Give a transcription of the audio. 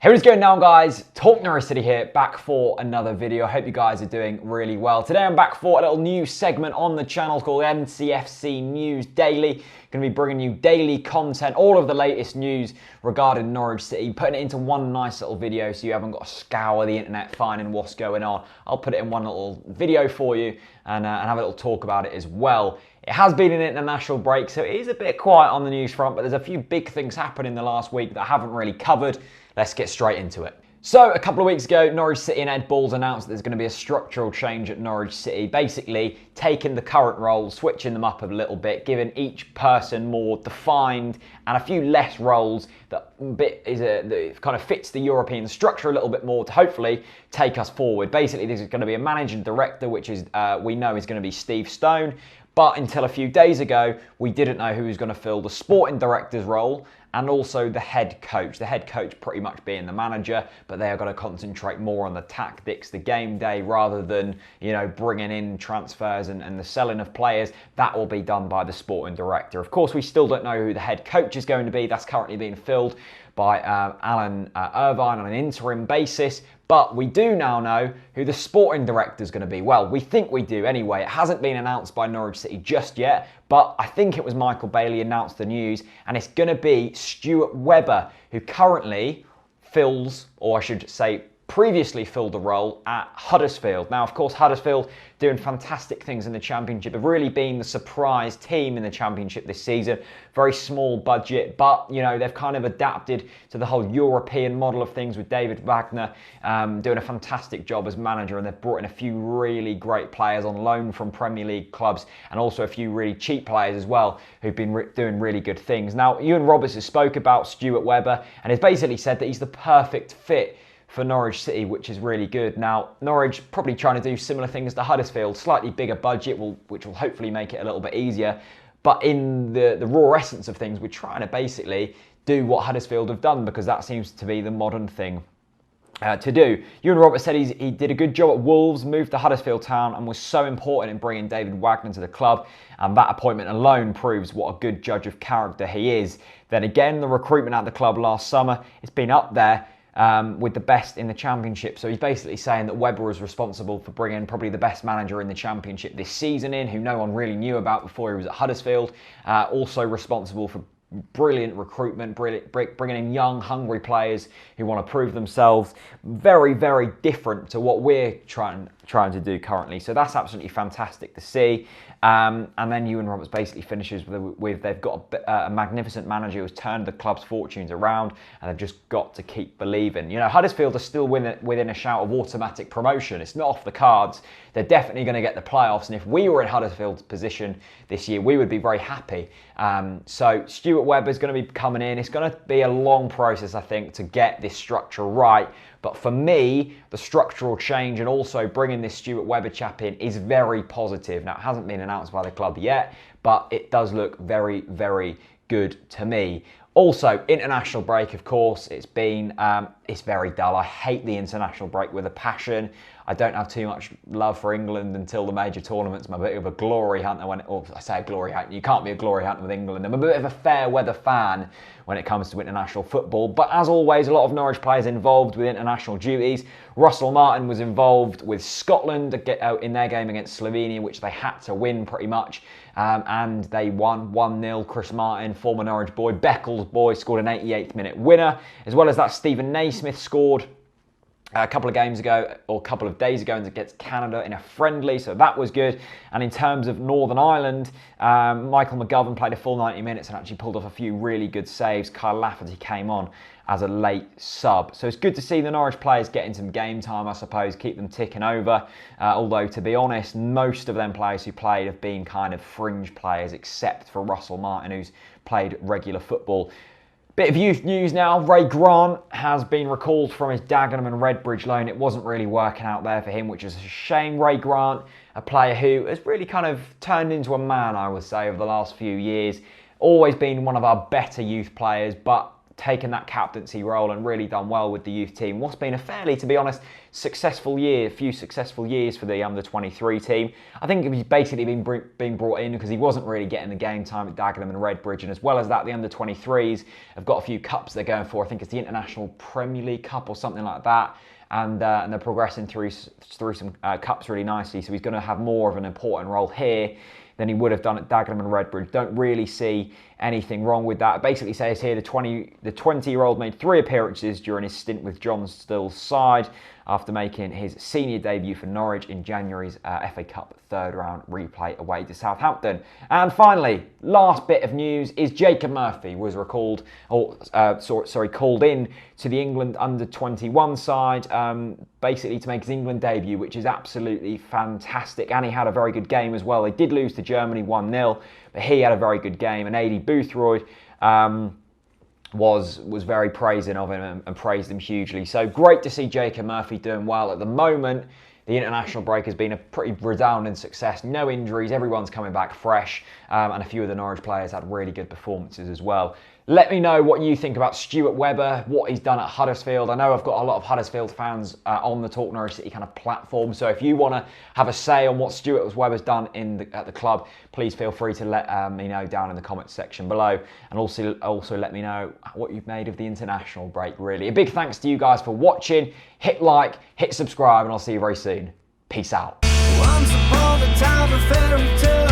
Hey, what's going on, guys? TalkNorwichCity here, back for another video. I hope you guys are doing really well. Today I'm back for a little new segment on the channel called NCFC News Daily. Going to be bringing you daily content, all of the latest news regarding Norwich City, putting it into one nice little video so you haven't got to scour the internet finding what's going on. I'll put it in one little video for you and have a little talk about it as well. It has been an international break, so it is a bit quiet on the news front, but there's a few big things happening in the last week that I haven't really covered. Let's get straight into it. So, a couple of weeks ago, Norwich City and Ed Balls announced that there's going to be a structural change at Norwich City, basically taking the current roles, switching them up a little bit, giving each person more defined and a few less roles that kind of fits the European structure a little bit more to hopefully take us forward. Basically, this is going to be a managing director, which is we know is going to be Steve Stone. But until a few days ago, we didn't know who was going to fill the sporting director's role and also the head coach. The head coach pretty much being the manager, but they are going to concentrate more on the tactics, the game day, rather than, you know, bringing in transfers and the selling of players. That will be done by the sporting director. Of course, we still don't know who the head coach is going to be. That's currently being filled by Alan Irvine on an interim basis. But we do now know who the sporting director is going to be. Well, we think we do anyway. It hasn't been announced by Norwich City just yet, but I think it was Michael Bailey announced the news, and it's going to be Stuart Webber, who currently fills, or I should say previously filled the role at Huddersfield. Now, of course, Huddersfield doing fantastic things in the Championship. They've really been the surprise team in the Championship this season. Very small budget, but, you know, they've kind of adapted to the whole European model of things with David Wagner doing a fantastic job as manager, and they've brought in a few really great players on loan from Premier League clubs and also a few really cheap players as well who've been doing really good things. Now, Ewan Roberts has spoke about Stuart Webber and has basically said that he's the perfect fit for Norwich City, which is really good. Now, Norwich probably trying to do similar things to Huddersfield, slightly bigger budget, which will hopefully make it a little bit easier. But in the raw essence of things, we're trying to basically do what Huddersfield have done, because that seems to be the modern thing to do. Ewan Roberts said he did a good job at Wolves, moved to Huddersfield Town, and was so important in bringing David Wagner to the club. And that appointment alone proves what a good judge of character he is. Then again, the recruitment at the club last summer, it's been up there with the best in the Championship. So he's basically saying that Webber was responsible for bringing probably the best manager in the Championship this season in, who no one really knew about before he was at Huddersfield. Also responsible for brilliant recruitment, bringing in young, hungry players who want to prove themselves. Very, very different to what we're trying to do currently. So that's absolutely fantastic to see. And then Ewan Roberts basically finishes with they've got a magnificent manager who's turned the club's fortunes around, and they've just got to keep believing. You know, Huddersfield are still within a shout of automatic promotion. It's not off the cards. They're definitely going to get the playoffs, and if we were in Huddersfield's position this year, we would be very happy. So Stuart Webber is going to be coming in. It's going to be a long process, I think, to get this structure right. But for me, the structural change and also bringing this Stuart Webber chap in is very positive. Now, it hasn't been announced by the club yet, but it does look very, very good to me. Also, international break, of course, it's very dull. I hate the international break with a passion. I don't have too much love for England until the major tournaments. I'm a bit of a glory hunter I say a glory hunter. You can't be a glory hunter with England. I'm a bit of a fair weather fan when it comes to international football. But as always, a lot of Norwich players involved with international duties. Russell Martin was involved with Scotland in their game against Slovenia, which they had to win pretty much. And they won 1-0. Chris Martin, former Norwich boy, Beckles boy, scored an 88th minute winner. As well as that, Stephen Naismith scored a couple of games ago, or a couple of days ago, against Canada in a friendly, so that was good. And in terms of Northern Ireland, Michael McGovern played a full 90 minutes and actually pulled off a few really good saves. Kyle Lafferty came on as a late sub. So it's good to see the Norwich players getting some game time, I suppose, keep them ticking over. Although, to be honest, most of them players who played have been kind of fringe players, except for Russell Martin, who's played regular football. Bit of youth news now. Ray Grant has been recalled from his Dagenham and Redbridge loan. It wasn't really working out there for him, which is a shame. Ray Grant, a player who has really kind of turned into a man, I would say, over the last few years. Always been one of our better youth players, but taken that captaincy role and really done well with the youth team. What's been a fairly, to be honest, successful year, a few successful years for the under-23 team. I think he's basically been brought in because he wasn't really getting the game time at Dagenham and Redbridge, and as well as that, the under-23s have got a few cups they're going for. I think it's the International Premier League Cup or something like that. And they're progressing through some cups really nicely. So he's going to have more of an important role here than he would have done at Dagenham and Redbridge. Don't really see anything wrong with that. It basically says here the 20-year-old made 3 appearances during his stint with John Still's side after making his senior debut for Norwich in January's FA Cup third round replay away to Southampton. And finally, last bit of news is Jacob Murphy was called in to the England under-21 side, basically to make his England debut, which is absolutely fantastic. And he had a very good game as well. They did lose to Germany 1-0, but he had a very good game. And A.D. Boothroyd was very praising of him and praised him hugely. So great to see Jacob Murphy doing well. At the moment, the international break has been a pretty resounding success. No injuries, everyone's coming back fresh, and a few of the Norwich players had really good performances as well. Let me know what you think about Stuart Webber, what he's done at Huddersfield. I know I've got a lot of Huddersfield fans on the Talk Norwich City kind of platform, so if you want to have a say on what Stuart Webber's done at the club, please feel free to let me know down in the comments section below, and also let me know what you've made of the international break, really. A big thanks to you guys for watching. Hit like, hit subscribe, and I'll see you very soon. Peace out. Once upon a time, a fairy tale.